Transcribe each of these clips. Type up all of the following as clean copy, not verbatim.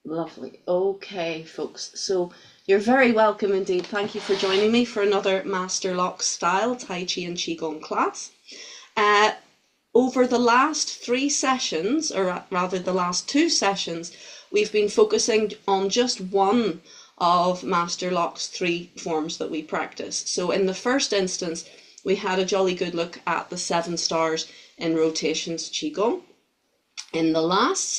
Lovely. Okay, folks. So you're very welcome indeed. Thank you for joining me for another Master Lock Style Tai Chi and Qigong class. Over the last 3 sessions, or rather the last 2 sessions, we've been focusing on just one of Master Lock's 3 forms that we practice. So in the first instance, we had a jolly good look at the 7 stars in rotations Qigong. In the last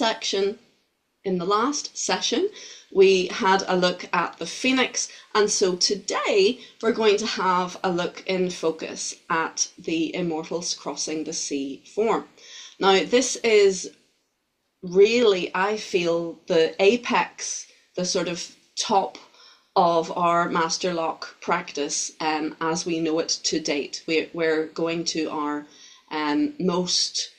session, we had a look at the Phoenix, and so today we're going to have a look in focus at the Immortals Crossing the Sea form. Now, this is really, I feel, the apex, the sort of top of our Master Lock practice as we know it to date. We're going to our most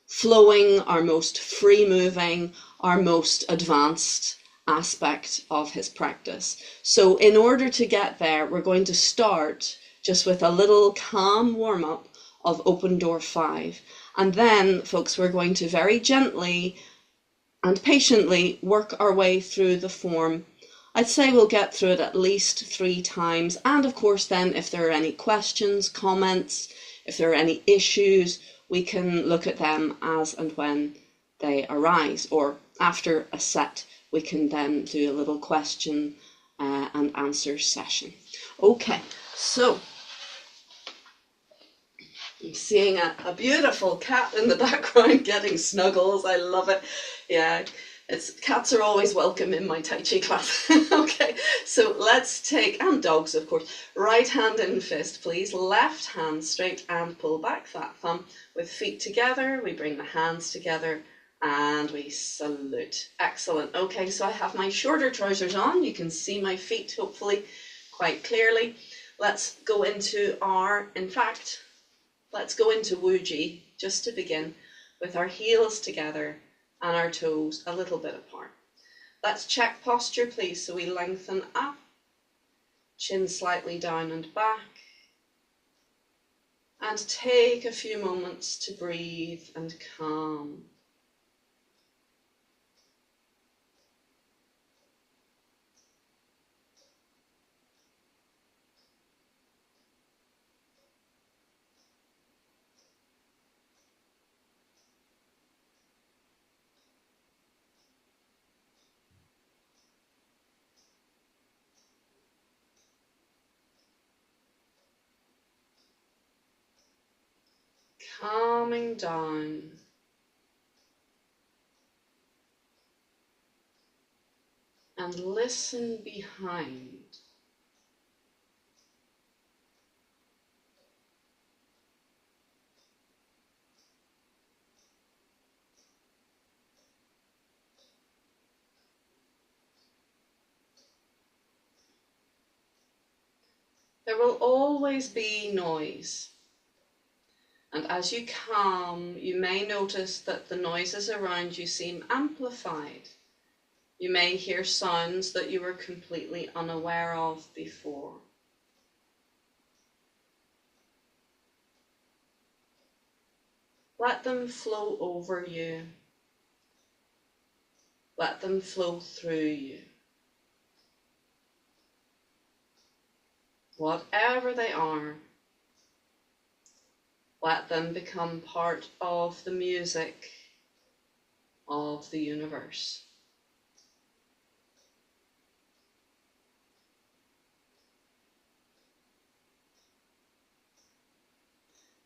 flowing, our most free-moving, our most advanced aspect of his practice. So in order to get there, we're going to start just with a little calm warm-up of Open Door 5. And then, folks, we're going to very gently and patiently work our way through the form. I'd say we'll get through it at least 3 times. And of course, then if there are any questions, comments, if there are any issues, we can look at them as and when they arise, or after a set, we can then do a little question and answer session. Okay, so I'm seeing a beautiful cat in the background getting snuggles. I love it. Yeah, cats are always welcome in my Tai Chi class. Okay, so let's take, and dogs of course, right hand in fist please, left hand straight and pull back that thumb with feet together. We bring the hands together and we salute. Excellent. Okay, so I have my shorter trousers on. You can see my feet hopefully quite clearly. Let's go into let's go into Wuji just to begin with our heels together and our toes a little bit apart. Let's check posture please. So we lengthen up, chin slightly down and back, and take a few moments to breathe and calm. Calming down. And listen behind. There will always be noise. And as you calm, you may notice that the noises around you seem amplified. You may hear sounds that you were completely unaware of before. Let them flow over you. Let them flow through you. Whatever they are, let them become part of the music of the universe.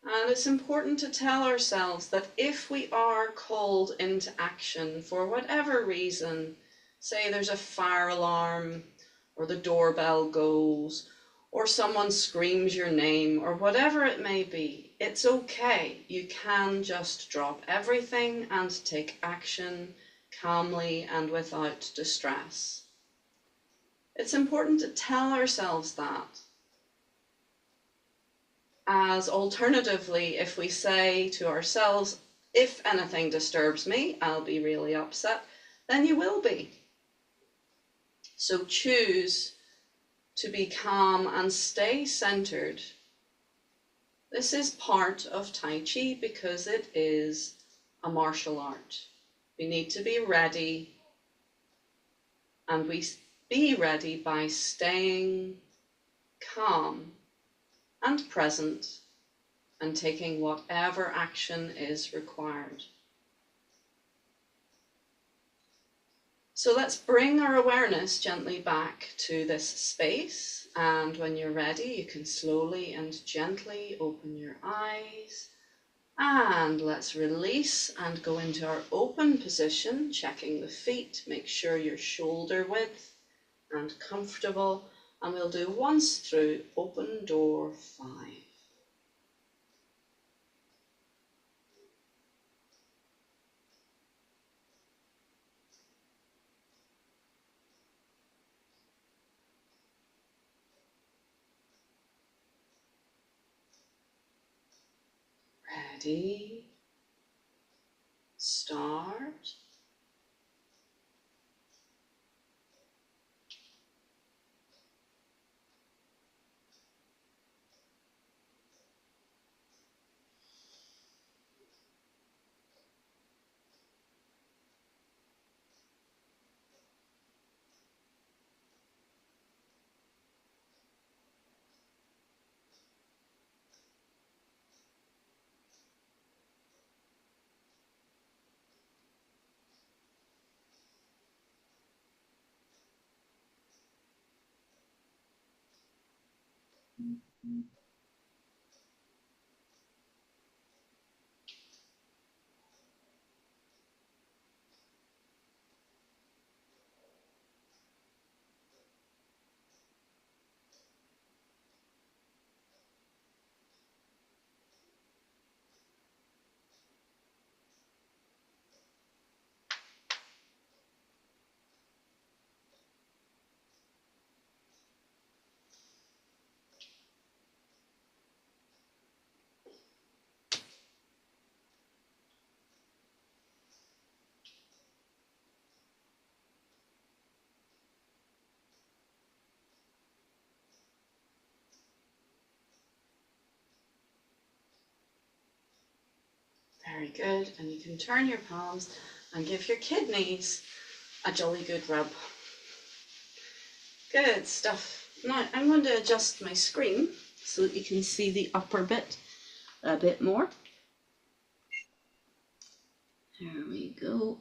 And it's important to tell ourselves that if we are called into action for whatever reason, say there's a fire alarm, or the doorbell goes, or someone screams your name, or whatever it may be, it's okay. You can just drop everything and take action calmly and without distress. It's important to tell ourselves that. As alternatively, if we say to ourselves, if anything disturbs me, I'll be really upset, then you will be. So choose to be calm and stay centered. This is part of Tai Chi because it is a martial art. We need to be ready And we be ready by staying calm and present and taking whatever action is required. So let's bring our awareness gently back to this space, and when you're ready, you can slowly and gently open your eyes, and let's release and go into our open position, checking the feet, make sure you're shoulder width and comfortable, and we'll do once through open door 5. Ready, start. Very good, and you can turn your palms and give your kidneys a jolly good rub. Good stuff. Now I'm going to adjust my screen so that you can see the upper bit a bit more. There we go.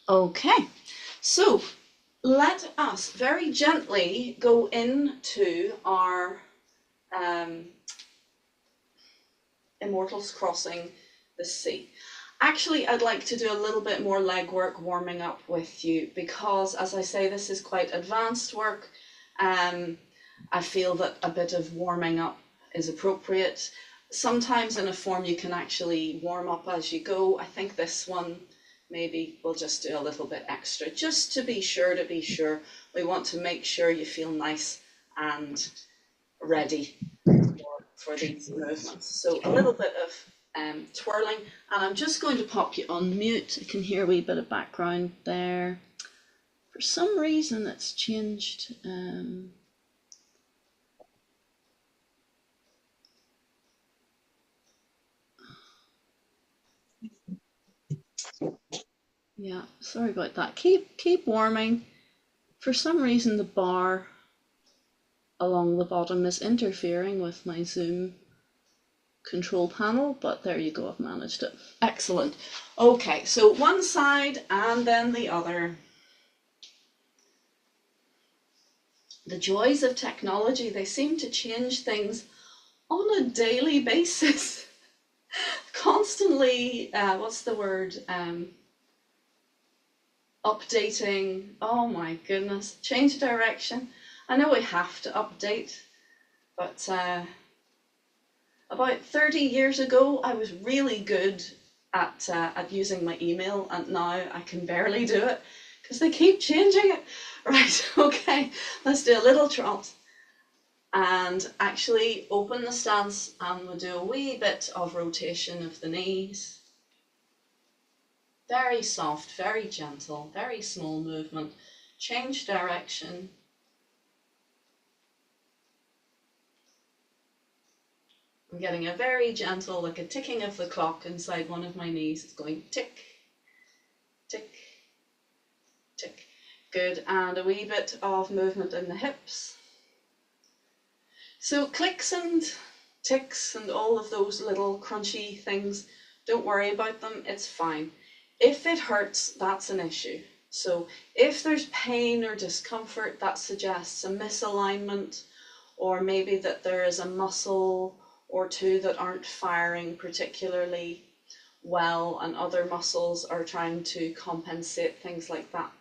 Okay, so let us very gently go into our Immortals crossing the sea. Actually, I'd like to do a little bit more legwork warming up with you because, as I say, this is quite advanced work. I feel that a bit of warming up is appropriate. Sometimes in a form you can actually warm up as you go. I think this one maybe we'll just do a little bit extra, just to be sure, We want to make sure you feel nice and ready for these movements. So a little bit of twirling, and I'm just going to pop you on mute. I can hear a wee bit of background there. For some reason it's changed. Yeah, sorry about that. Keep warming. For some reason the bar along the bottom is interfering with my Zoom control panel, but there you go, I've managed it. Excellent. Okay, so one side and then the other. The joys of technology, they seem to change things on a daily basis. Constantly, what's the word? Updating. Oh my goodness, change direction. I know we have to update, but about 30 years ago, I was really good at using my email, and now I can barely do it because they keep changing it. Right, okay, let's do a little trot and actually open the stance, and we'll do a wee bit of rotation of the knees. Very soft, very gentle, very small movement. Change direction. I'm getting a very gentle, like a ticking of the clock inside one of my knees. It's going tick, tick, tick. Good, and a wee bit of movement in the hips. So clicks and ticks and all of those little crunchy things, don't worry about them, it's fine. If it hurts, that's an issue. So if there's pain or discomfort, that suggests a misalignment, or maybe that there is a muscle or two that aren't firing particularly well and other muscles are trying to compensate, things like that.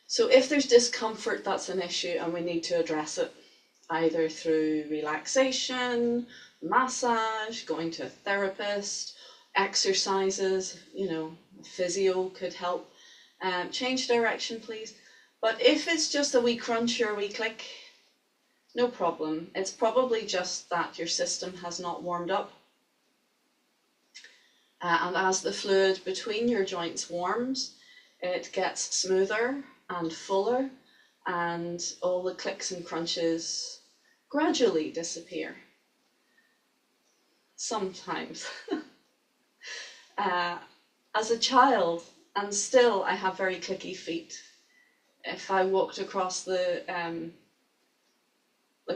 So if there's discomfort, that's an issue and we need to address it, either through relaxation, massage, going to a therapist, exercises, physio could help. Change direction, please. But if it's just a wee crunch or a wee click, no problem. It's probably just that your system has not warmed up. And as the fluid between your joints warms, it gets smoother and fuller, and all the clicks and crunches gradually disappear. Sometimes. As a child, and still I have very clicky feet. If I walked across the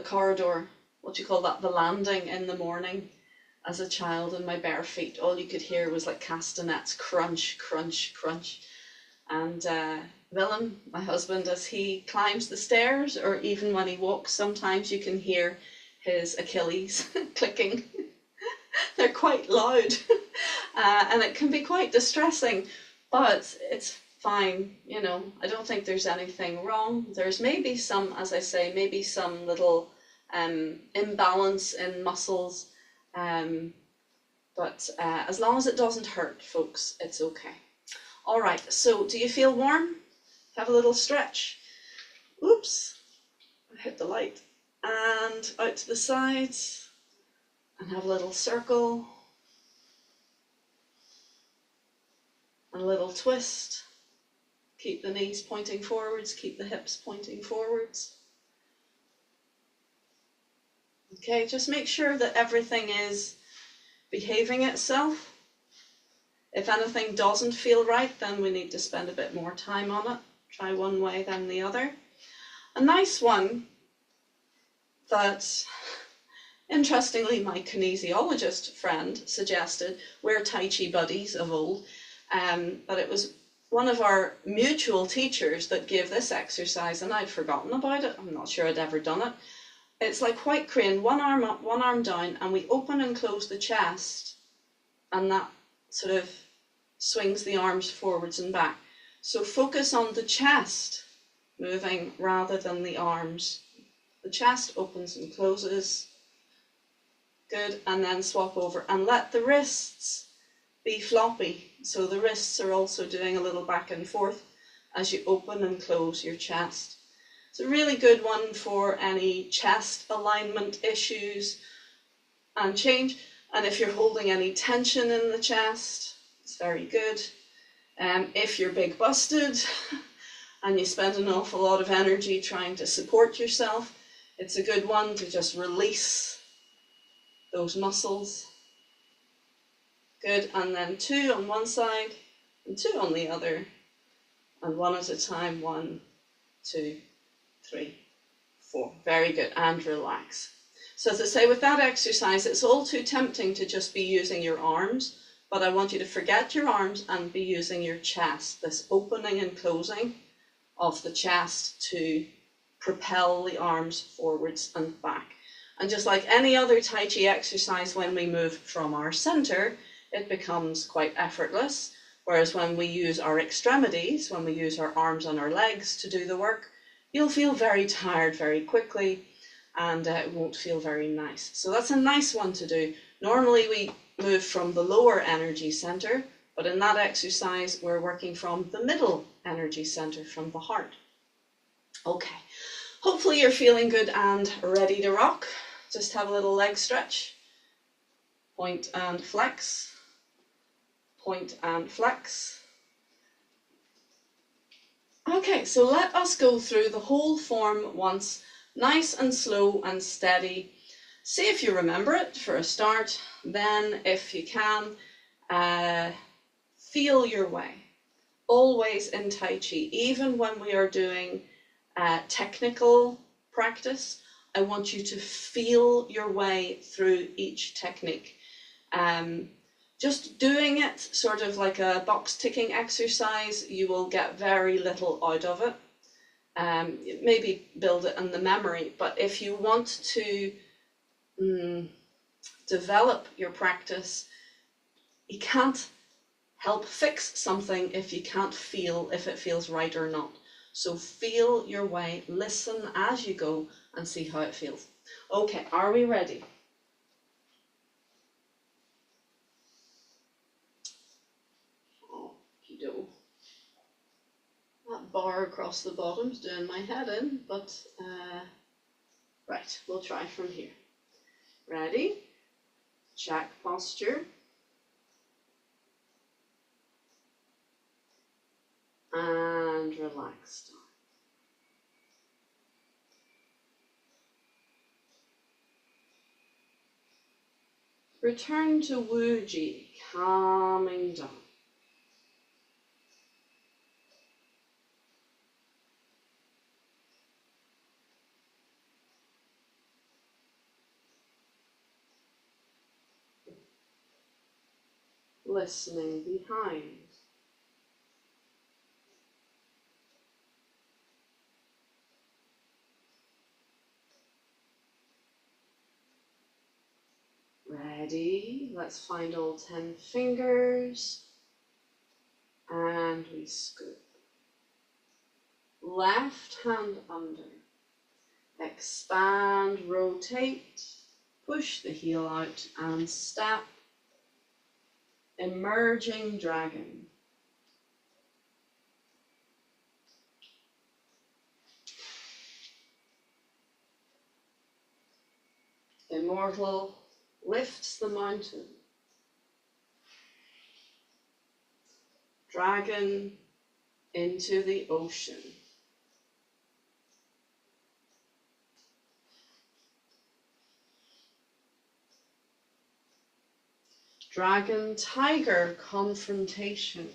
corridor, what do you call that, the landing in the morning, as a child in my bare feet, all you could hear was like castanets, crunch, crunch, crunch. And Willem, my husband, as he climbs the stairs, or even when he walks, sometimes you can hear his Achilles clicking. They're quite loud, and it can be quite distressing, but it's fine, I don't think there's anything wrong. There's maybe some, as I say, maybe some little imbalance in muscles, but as long as it doesn't hurt, folks, it's okay. All right, so do you feel warm? Have a little stretch. Oops, I hit the light. And out to the sides, and have a little circle. And a little twist. Keep the knees pointing forwards, keep the hips pointing forwards. Okay, just make sure that everything is behaving itself. If anything doesn't feel right, then we need to spend a bit more time on it. Try one way, then the other. A nice one that, interestingly, my kinesiologist friend suggested, we're Tai Chi buddies of old, but it was one of our mutual teachers that gave this exercise, and I'd forgotten about it. I'm not sure I'd ever done it. It's like white crane, one arm up, one arm down, and we open and close the chest, and that sort of swings the arms forwards and back. So focus on the chest moving rather than the arms. The chest opens and closes. Good, and then swap over and let the wrists be floppy. So the wrists are also doing a little back and forth as you open and close your chest. It's a really good one for any chest alignment issues and change. And if you're holding any tension in the chest, it's very good. If you're big busted and you spend an awful lot of energy trying to support yourself, it's a good one to just release those muscles. Good, and then 2 on one side and 2 on the other, and one at a time. 1, 2, 3, 4. Very good, and relax. So as I say, with that exercise, it's all too tempting to just be using your arms, but I want you to forget your arms and be using your chest, this opening and closing of the chest to propel the arms forwards and back. And just like any other Tai Chi exercise, when we move from our center, it becomes quite effortless. Whereas when we use our extremities, when we use our arms and our legs to do the work, you'll feel very tired very quickly, and it won't feel very nice. So that's a nice one to do. Normally we move from the lower energy center, but in that exercise we're working from the middle energy center, from the heart. Okay, hopefully you're feeling good and ready to rock. Just have a little leg stretch. Point and flex. Point and flex. Okay, so let us go through the whole form once, nice and slow and steady. See if you remember it for a start. Then, if you can, feel your way. always in Tai Chi, even when we are doing technical practice, I want you to feel your way through each technique. Just doing it sort of like a box ticking exercise, you will get very little out of it. Maybe build it in the memory, but if you want to develop your practice, you can't help fix something if you can't feel if it feels right or not. So feel your way, listen as you go, and see how it feels. Okay, are we ready? Okey-doke. That bar across the bottom's doing my head in, but right, we'll try from here. Ready? Check posture. And relax down. Return to Wuji, calming down. Listening behind. Ready? Let's find all 10 fingers. And we scoop. Left hand under. Expand, rotate. Push the heel out and step. Emerging dragon. Immortal lifts the mountain. Dragon into the ocean. Dragon tiger confrontation.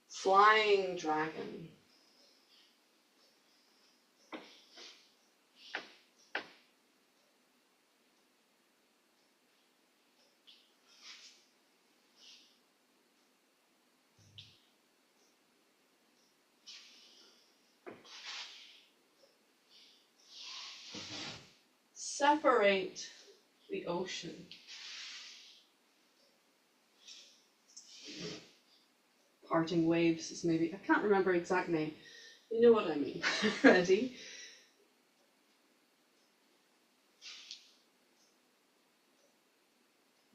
Flying dragon. Separate the ocean. Parting waves is maybe, I can't remember exact name. You know what I mean. Ready?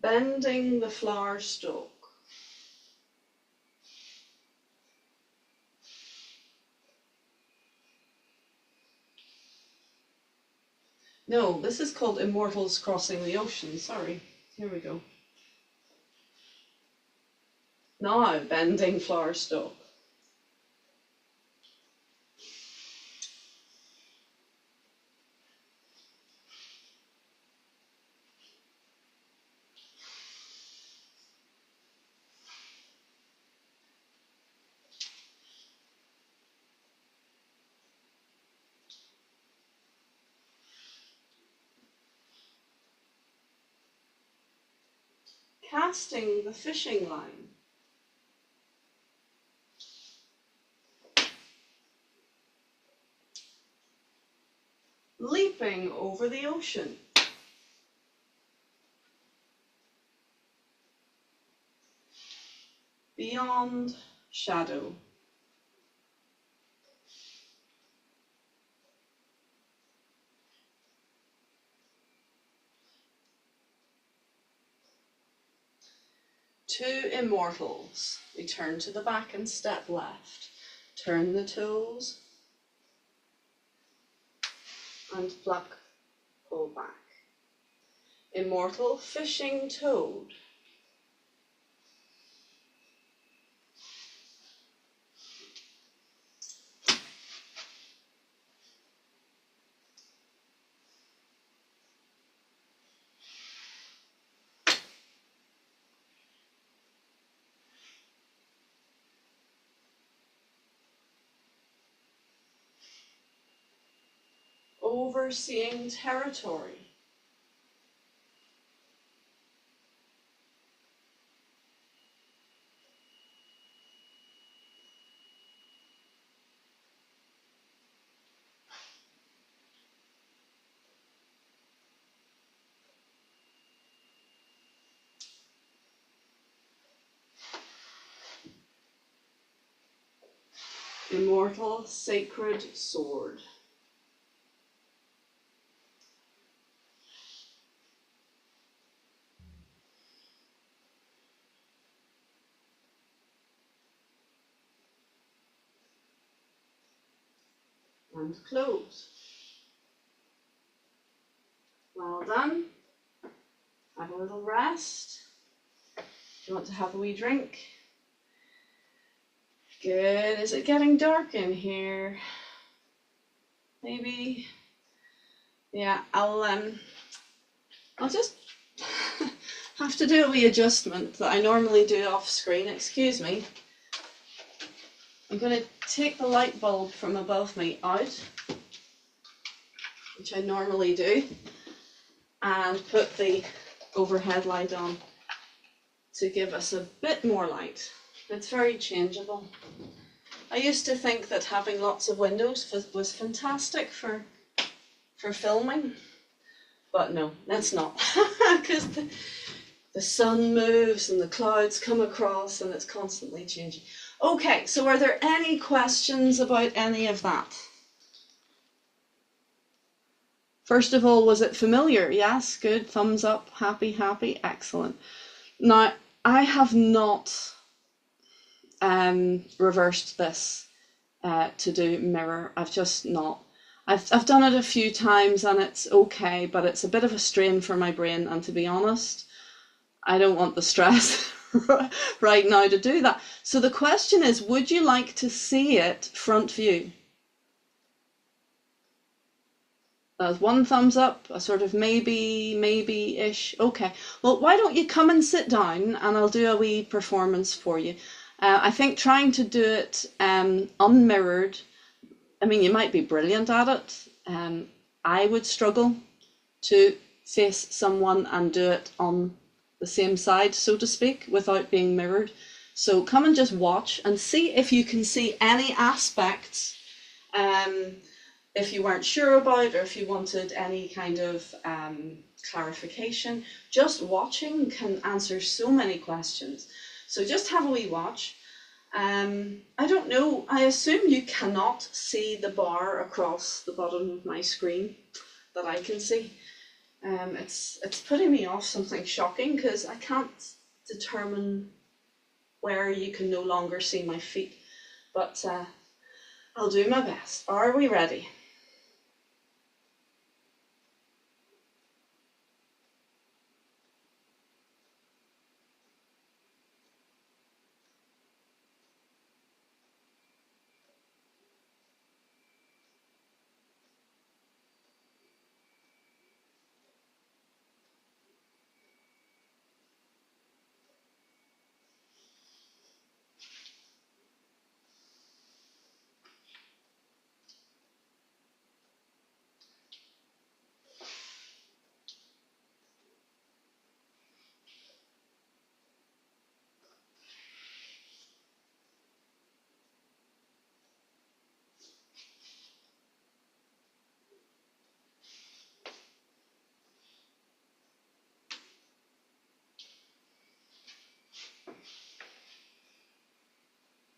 Bending the flower stalk. No, this is called Immortals Crossing the Ocean. Sorry. Here we go. Now, bending flower stalk. Casting the fishing line. Leaping over the ocean. Beyond shadow. Two immortals. We turn to the back and step left. Turn the toes. And pluck, pull back. Immortal fishing toad. overseeing territory. Immortal sacred sword. And close. Well done. Have a little rest. Do you want to have a wee drink? Good. Is it getting dark in here? Maybe. Yeah, I'll just have to do a wee adjustment that I normally do off screen. Excuse me. I'm going to take the light bulb from above me out, which I normally do, and put the overhead light on to give us a bit more light. It's very changeable. I used to think that having lots of windows was fantastic for filming, but no, that's not, because the sun moves and the clouds come across and it's constantly changing. Okay, so are there any questions about any of that? First of all, was it familiar? Yes, good, thumbs up, happy, happy, excellent. Now, I have not reversed this to do mirror. I've just not. I've done it a few times and it's okay, but it's a bit of a strain for my brain, and to be honest, I don't want the stress right now to do that. So the question is, would you like to see it front view? That's one thumbs up, a sort of maybe-ish. Okay, well, why don't you come and sit down and I'll do a wee performance for you. I think trying to do it unmirrored, I mean, you might be brilliant at it. I would struggle to face someone and do it on the same side, so to speak, without being mirrored. So come and just watch and see if you can see any aspects if you weren't sure about, or if you wanted any kind of clarification. Just watching can answer so many questions. So just have a wee watch. I don't know, I assume you cannot see the bar across the bottom of my screen that I can see. It's putting me off something shocking, because I can't determine where you can no longer see my feet. But I'll do my best. Are we ready?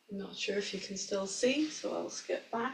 I'm not sure if you can still see, so I'll skip back.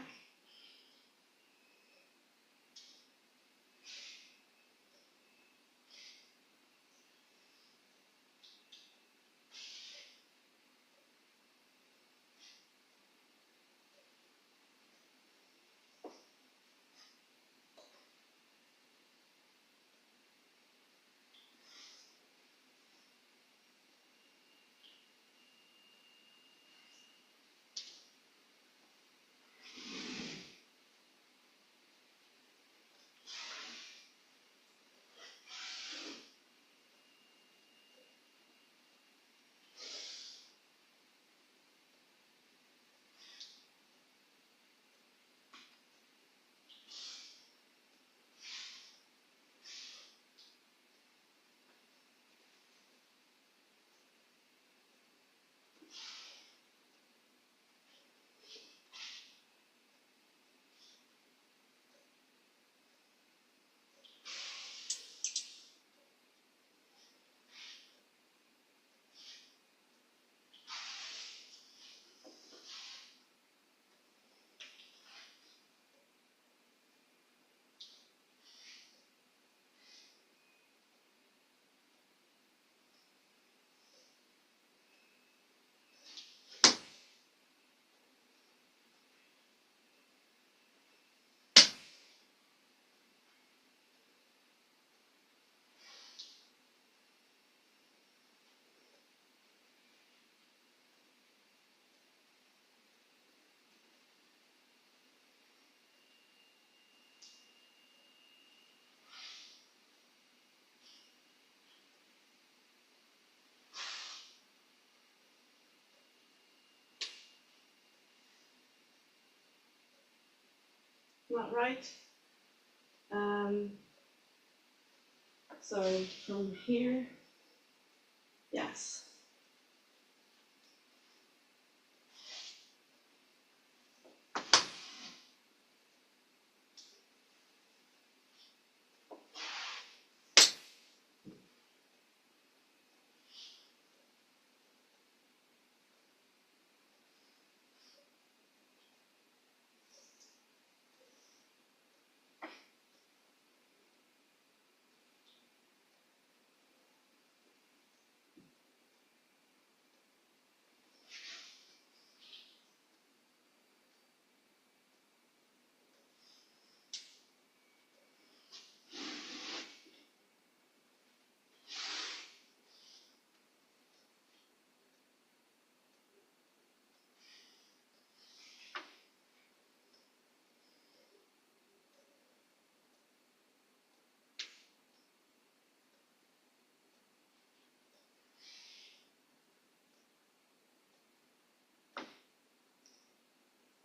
that right? So from here, yes.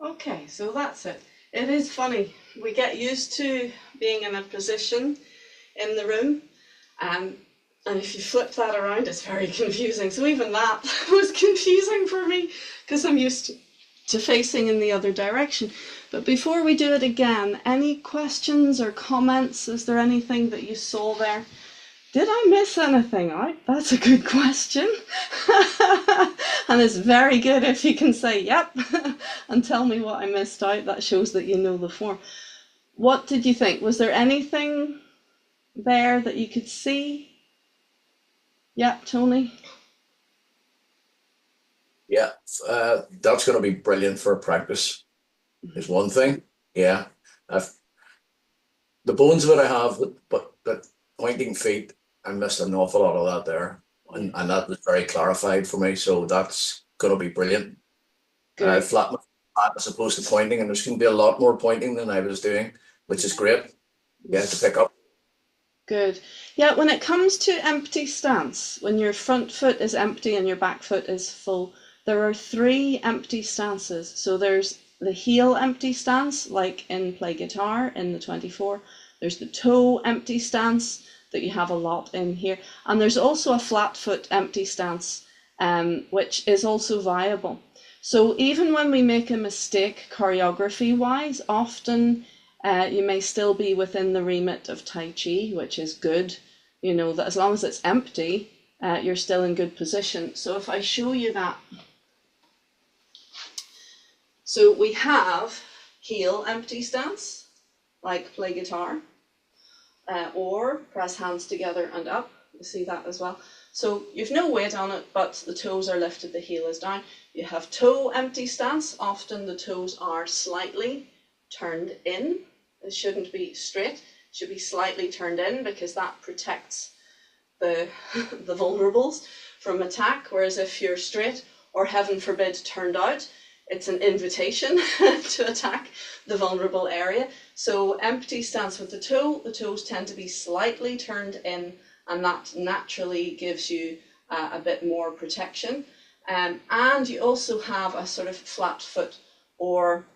Okay, so that's it. It is funny. We get used to being in a position in the room, and if you flip that around, it's very confusing. So even that was confusing for me because I'm used to facing in the other direction. But before we do it again, any questions or comments? Is there anything that you saw there? Did I miss anything out? That's a good question. And it's very good if you can say yep and tell me what I missed out. That shows that you know the form. What did you think? Was there anything there that you could see? Yep, Tony? Yeah, that's going to be brilliant for practice. Is one thing. Yeah, I've, the bones of it I have, but the pointing feet, I missed an awful lot of that there, Yeah. and that was very clarified for me. So that's going to be brilliant. Good. Flat my flat as opposed to pointing, and there's going to be a lot more pointing than I was doing, which is great. Yeah, to pick up. Good. Yeah, when it comes to empty stance, when your front foot is empty and your back foot is full, there are three empty stances. So there's the heel empty stance, like in play guitar in the 24. There's the toe empty stance that you have a lot in here. And there's also a flat foot empty stance, which is also viable. So even when we make a mistake choreography wise, often you may still be within the remit of Tai Chi, which is good. You know that as long as it's empty, you're still in good position. So if I show you that, so we have heel empty stance, like play guitar, or press hands together and up. You see that as well. So you've no weight on it, but the toes are lifted, the heel is down. You have toe empty stance. Often the toes are slightly turned in. It shouldn't be straight. It should be slightly turned in because that protects the, the vulnerables from attack. Whereas if you're straight or heaven forbid turned out, it's an invitation to attack the vulnerable area. So empty stance with the toes tend to be slightly turned in, and that naturally gives you a bit more protection. And you also have a sort of flat foot or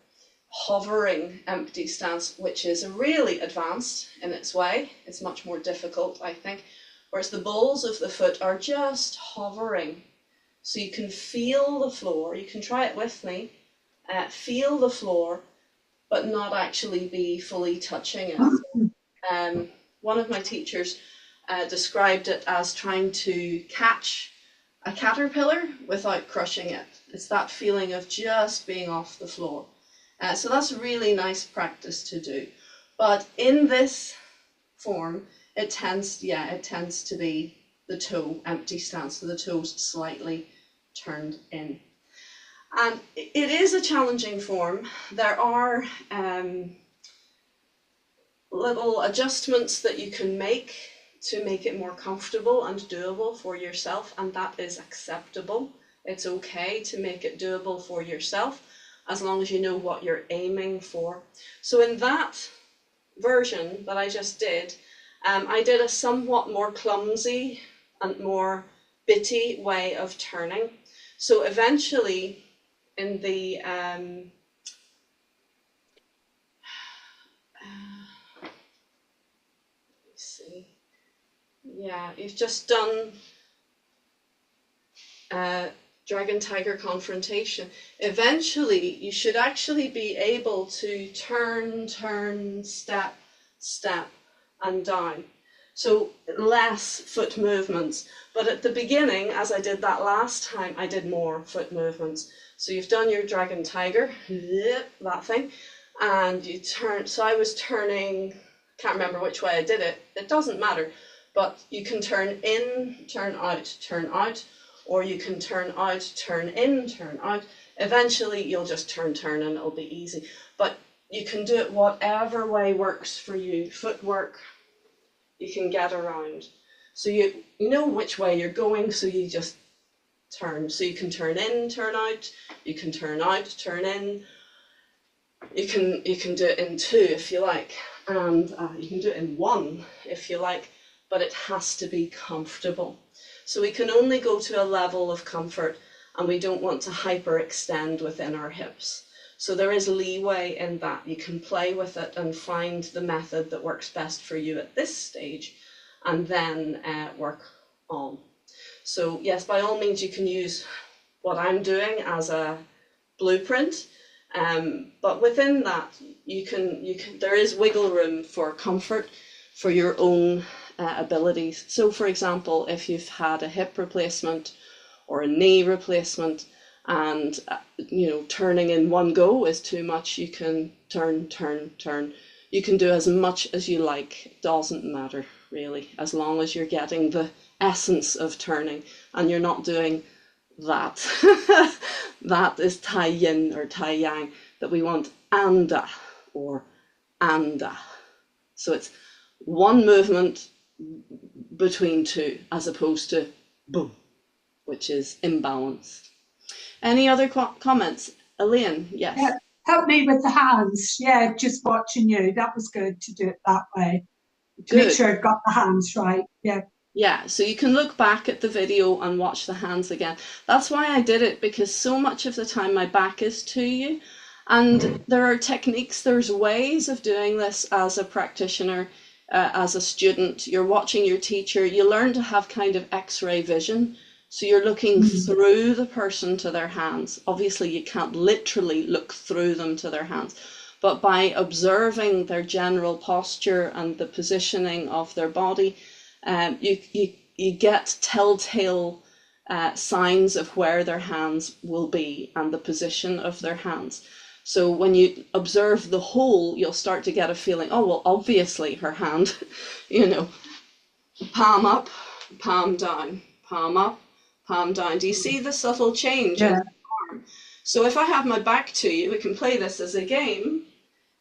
hovering empty stance, which is really advanced in its way. It's much more difficult, I think. Whereas the balls of the foot are just hovering. So you can feel the floor. You can try it with me. Feel the floor, but not actually be fully touching it. One of my teachers described it as trying to catch a caterpillar without crushing it. It's that feeling of just being off the floor. So that's a really nice practice to do. But in this form, it tends to be the toe empty stance, so the toes slightly turned in. And it is a challenging form. There are little adjustments that you can make to make it more comfortable and doable for yourself, and that is acceptable. It's okay to make it doable for yourself, as long as you know what you're aiming for. So in that version that I just did, I did a somewhat more clumsy and more bitty way of turning. So eventually in the Yeah, you've just done dragon tiger confrontation. Eventually, you should actually be able to turn, step, step, and down. So less foot movements. But at the beginning, as I did that last time, I did more foot movements. So you've done your dragon tiger, that thing, and you turn. So I was turning, can't remember which way I did it. It doesn't matter. But you can turn in, turn out, or you can turn out, turn in, turn out. Eventually you'll just turn and it'll be easy. But you can do it whatever way works for you. Footwork, you can get around. So you know which way you're going, so you just turn. So you can turn in, turn out, you can turn out, turn in. You can do it in 2 if you like, and you can do it in 1 if you like, but it has to be comfortable. So we can only go to a level of comfort, and we don't want to hyperextend within our hips. So there is leeway in that. You can play with it and find the method that works best for you at this stage, and then work on. So yes, by all means, you can use what I'm doing as a blueprint, but within that, you can. There is wiggle room for comfort, for your own abilities. So for example, if you've had a hip replacement or a knee replacement, and turning in one go is too much, you can turn. You can do as much as you like. It doesn't matter really, as long as you're getting the essence of turning and you're not doing that. That is tai yin or tai yang, that we want anda or anda. So it's one movement between 2 as opposed to boom, which is imbalanced. Any other comments? Elaine, yes. Yeah, help me with the hands. Yeah, just watching you. That was good to do it that way. To make sure I've got the hands right. Yeah. Yeah, so you can look back at the video and watch the hands again. That's why I did it, because so much of the time my back is to you. And there are techniques, there's ways of doing this as a practitioner, as a student. You're watching your teacher, you learn to have kind of X-ray vision. So you're looking through the person to their hands. Obviously, you can't literally look through them to their hands, but by observing their general posture and the positioning of their body, you get telltale signs of where their hands will be and the position of their hands. So when you observe the whole, you'll start to get a feeling, oh, well, obviously her hand, palm up, palm down, palm up, palm down. Do you see the subtle change in the arm? So if I have my back to you, we can play this as a game.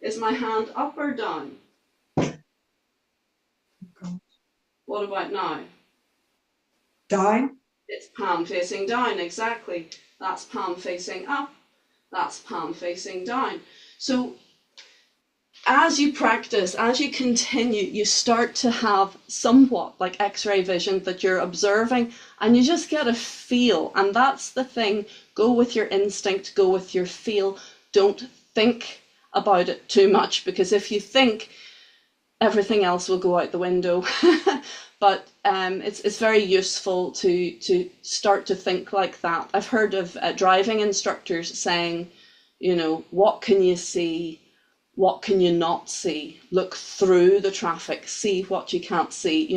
Is my hand up or down? What about now? Down. It's palm facing down, exactly. That's palm facing up. That's palm facing down. So as you practice, as you continue, you start to have somewhat like X-ray vision that you're observing, and you just get a feel. And that's the thing. Go with your instinct, go with your feel. Don't think about it too much, because if you think, everything else will go out the window. But it's very useful to start to think like that. I've heard of driving instructors saying, what can you see? What can you not see? Look through the traffic, see what you can't see.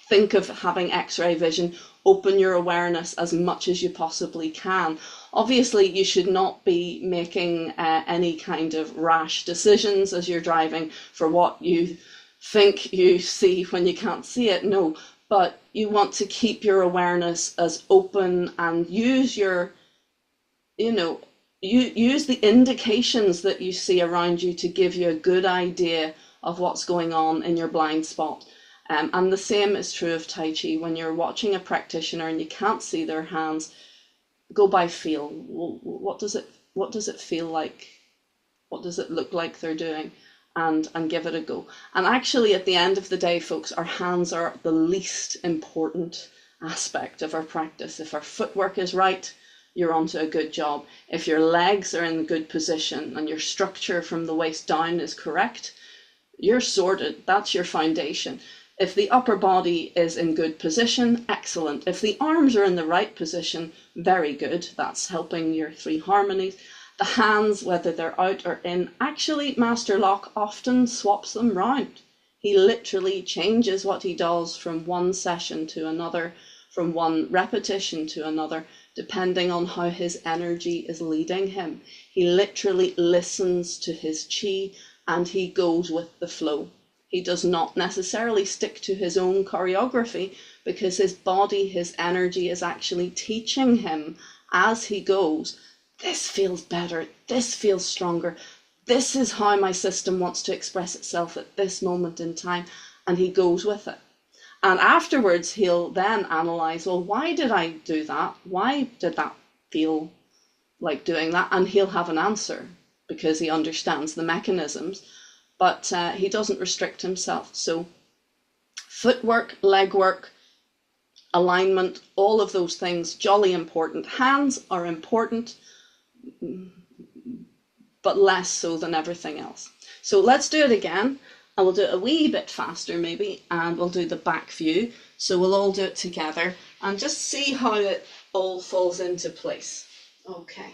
Think of having X-ray vision. Open your awareness as much as you possibly can. Obviously, you should not be making any kind of rash decisions as you're driving for what you think you see when you can't see it. No, but you want to keep your awareness as open and use your, use the indications that you see around you to give you a good idea of what's going on in your blind spot. And the same is true of Tai Chi. When you're watching a practitioner and you can't see their hands, go by feel. What does it feel like? What does it look like they're doing? And give it a go. And actually, at the end of the day, folks, our hands are the least important aspect of our practice. If our footwork is right, you're onto a good job. If your legs are in a good position and your structure from the waist down is correct, you're sorted. That's your foundation. If the upper body is in good position, excellent. If the arms are in the right position, very good. That's helping your three harmonies. The hands, whether they're out or in, actually Master Locke often swaps them round. He literally changes what he does from one session to another, from one repetition to another, depending on how his energy is leading him. He literally listens to his chi and he goes with the flow. He does not necessarily stick to his own choreography because his body, his energy is actually teaching him as he goes. This feels better. This feels stronger. This is how my system wants to express itself at this moment in time. And he goes with it. And afterwards, he'll then analyze, well, why did I do that? Why did that feel like doing that? And he'll have an answer because he understands the mechanisms. But he doesn't restrict himself. So footwork, leg work, alignment, all of those things, jolly important. Hands are important, but less so than everything else. So let's do it again. I will do it a wee bit faster maybe, and we'll do the back view. So we'll all do it together and just see how it all falls into place. Okay.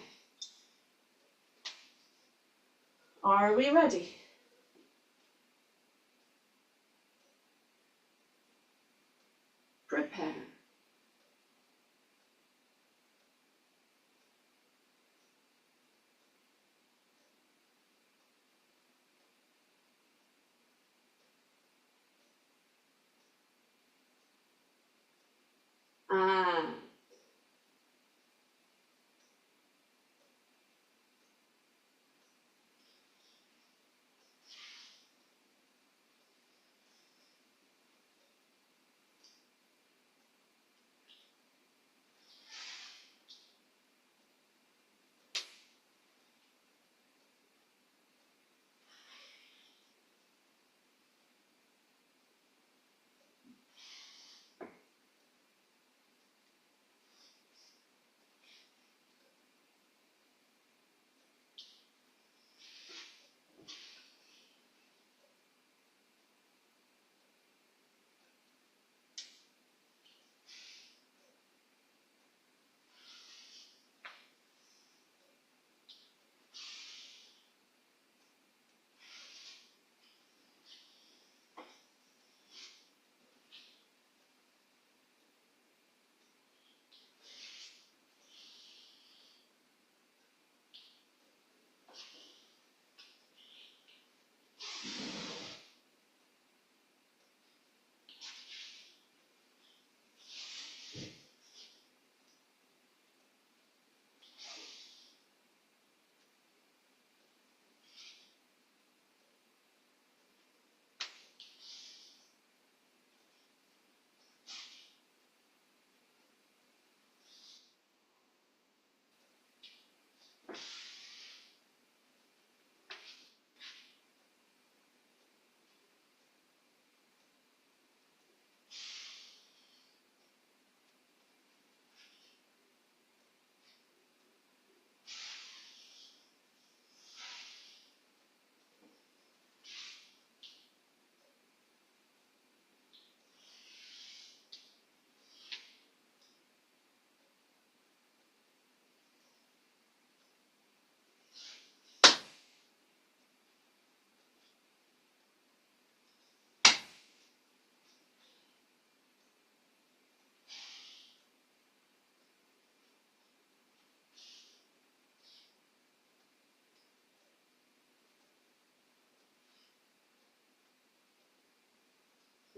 Are we ready? Prepare. Ah.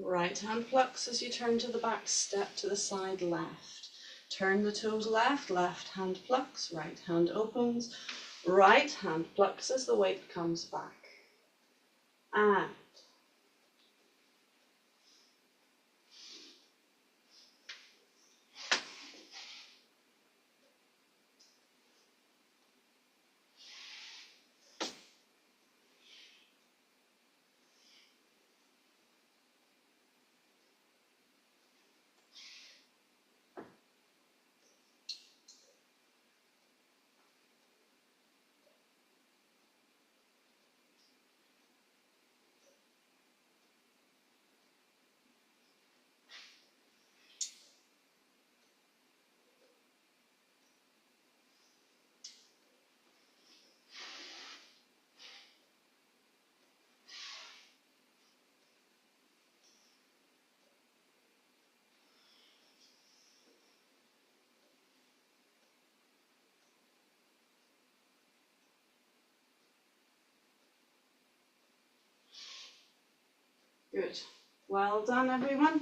Right hand plucks as you turn to the back, step to the side left. Turn the toes left, left hand plucks, right hand opens, right hand plucks as the weight comes back. And Good. Well done, everyone.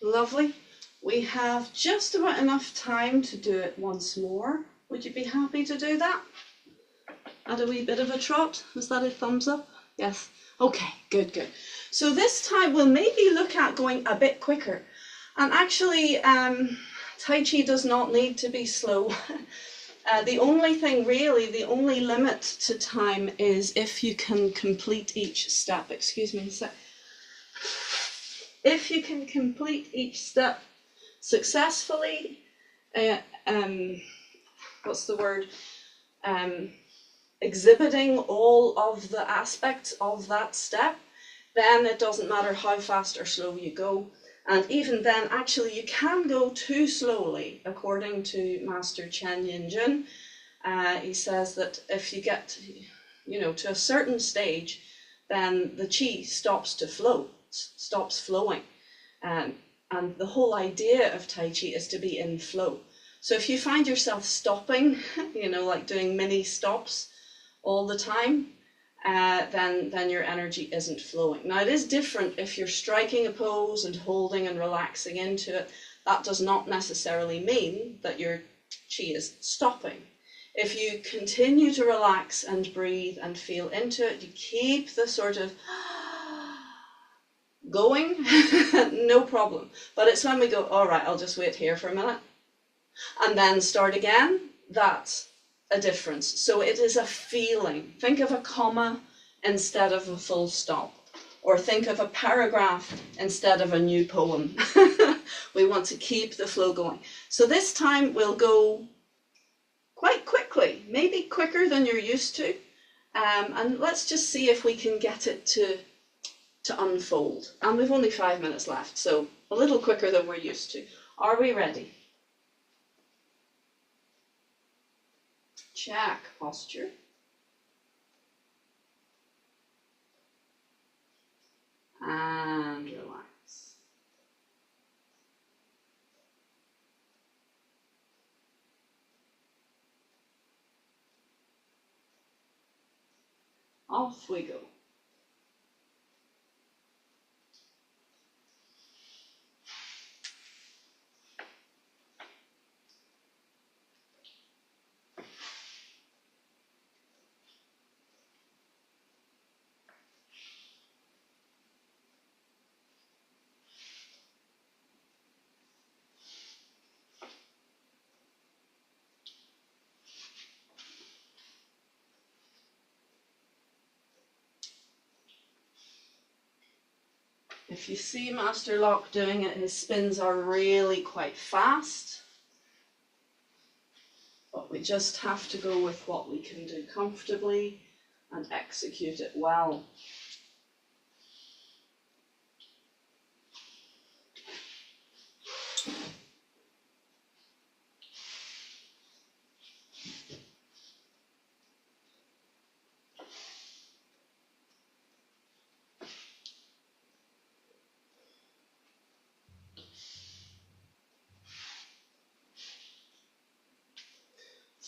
Lovely. We have just about enough time to do it once more. Would you be happy to do that? Add a wee bit of a trot. Was that a thumbs up? Yes. Okay, good, good. So this time we'll maybe look at going a bit quicker. And actually, Tai Chi does not need to be slow. The only thing really, the only limit to time is if you can complete each step. Excuse me a sec. If you can complete each step successfully, what's the word? Exhibiting all of the aspects of that step, then it doesn't matter how fast or slow you go. And even then, actually, you can go too slowly, according to Master Chen Yin-jun. He says that if you get, to a certain stage, then the qi stops to flow, stops flowing. And the whole idea of Tai Chi is to be in flow. So if you find yourself stopping, like doing mini stops all the time, then your energy isn't flowing. Now, it is different if you're striking a pose and holding and relaxing into it. That does not necessarily mean that your qi is stopping. If you continue to relax and breathe and feel into it, you keep the sort of going, no problem. But it's when we go, all right, I'll just wait here for a minute, and then start again, that's a difference. So it is a feeling. Think of a comma instead of a full stop, or think of a paragraph instead of a new poem. We want to keep the flow going. So this time we'll go quite quickly, maybe quicker than you're used to, and let's just see if we can get it to unfold. And we've only 5 minutes left, so a little quicker than we're used to. Are we ready? Check posture. And relax. Off we go. If you see Master Locke doing it, his spins are really quite fast. But we just have to go with what we can do comfortably and execute it well.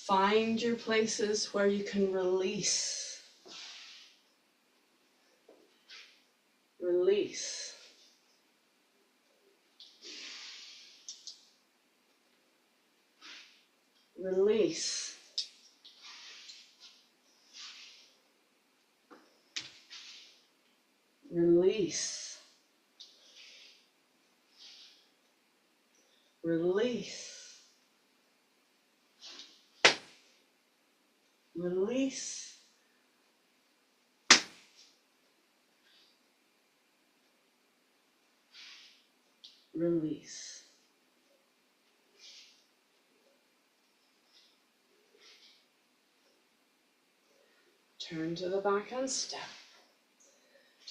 Find your places where you can release. Release. Release. Release. Release. Release. Release. Turn to the back and step.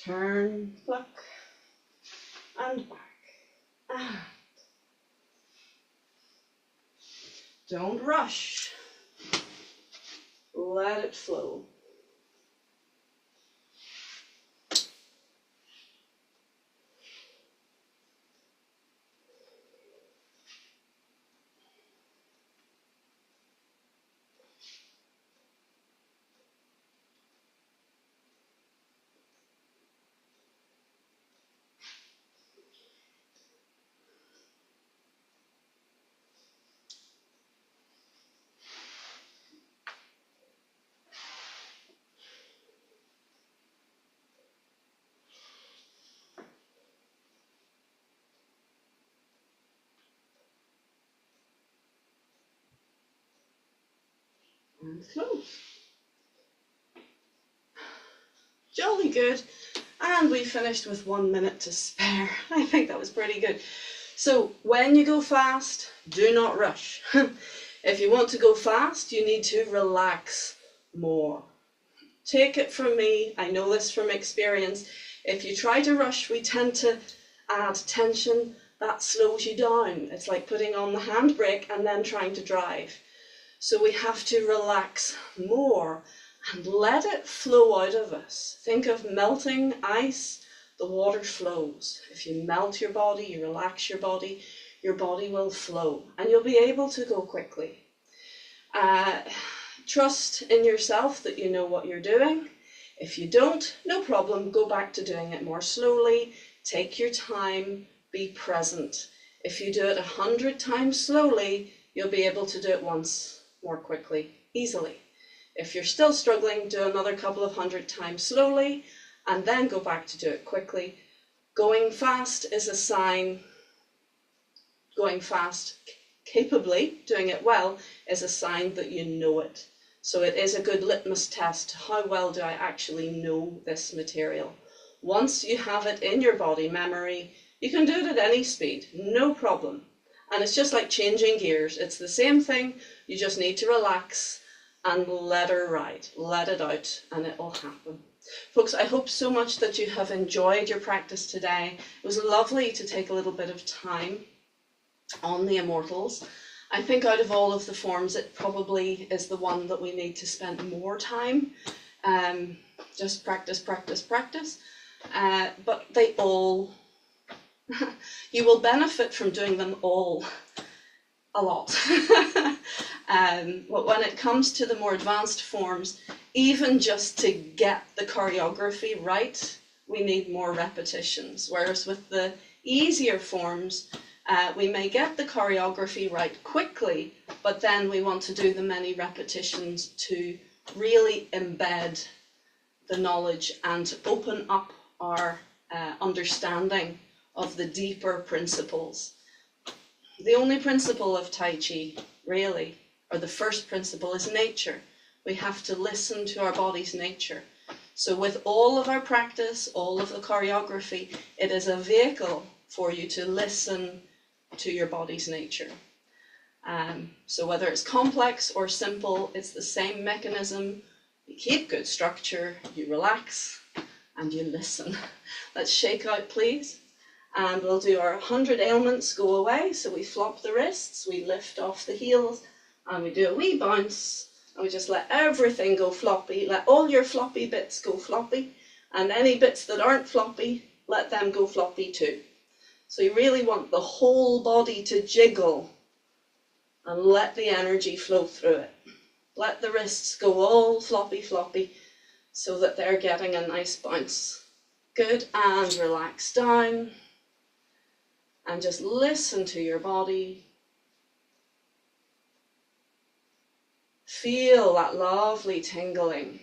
Turn, pluck, and back. And don't rush. Let it flow. And close. Jolly good. And we finished with 1 minute to spare. I think that was pretty good. So when you go fast, do not rush. If you want to go fast, you need to relax more. Take it from me, I know this from experience. If you try to rush, we tend to add tension. That slows you down. It's like putting on the handbrake and then trying to drive. So we have to relax more and let it flow out of us. Think of melting ice, the water flows. If you melt your body, you relax your body will flow and you'll be able to go quickly. Trust in yourself that you know what you're doing. If you don't, no problem, go back to doing it more slowly. Take your time, be present. If you do it 100 times slowly, you'll be able to do it once more quickly, easily. If you're still struggling, do another couple of 100 times slowly, and then go back to do it quickly. Going fast is a sign, going fast capably, doing it well, is a sign that you know it. So it is a good litmus test. How well do I actually know this material? Once you have it in your body memory, you can do it at any speed, no problem. And it's just like changing gears. It's the same thing. You just need to relax and let her ride. Let it out and it will happen. Folks, I hope so much that you have enjoyed your practice today. It was lovely to take a little bit of time on the Immortals. I think out of all of the forms, it probably is the one that we need to spend more time. Just practice, practice, practice. But they all, you will benefit from doing them all a lot. But when it comes to the more advanced forms, even just to get the choreography right, we need more repetitions. Whereas with the easier forms, we may get the choreography right quickly, but then we want to do the many repetitions to really embed the knowledge and open up our understanding of the deeper principles. The only principle of Tai Chi, really, or the first principle, is nature. We have to listen to our body's nature. So with all of our practice, all of the choreography, it is a vehicle for you to listen to your body's nature. So whether it's complex or simple, it's the same mechanism. You keep good structure, you relax, and you listen. Let's shake out, please. And we'll do our 100 ailments go away. So we flop the wrists, we lift off the heels, and we do a wee bounce, and we just let everything go floppy. Let all your floppy bits go floppy, and any bits that aren't floppy, let them go floppy too. So you really want the whole body to jiggle and let the energy flow through it. Let the wrists go all floppy, floppy, so that they're getting a nice bounce. Good, and relax down. And just listen to your body. Feel that lovely tingling.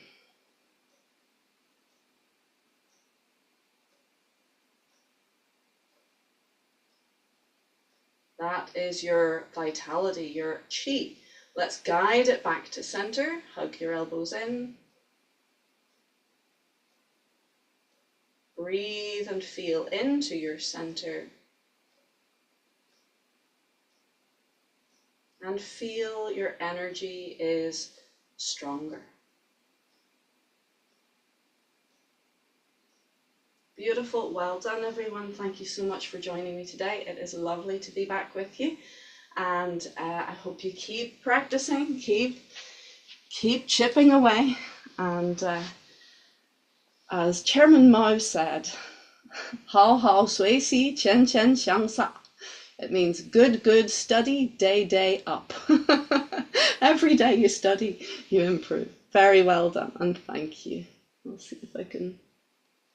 That is your vitality, your chi. Let's guide it back to center. Hug your elbows in. Breathe and feel into your center. And feel your energy is stronger. Beautiful. Well done, everyone. Thank you so much for joining me today. It is lovely to be back with you. And I hope you keep practicing, keep chipping away. And as Chairman Mao said, hao hao sui si, chen chen xiang sa. It means good, good, study, day, day, up. Every day you study, you improve. Very well done, and thank you. I'll see if I can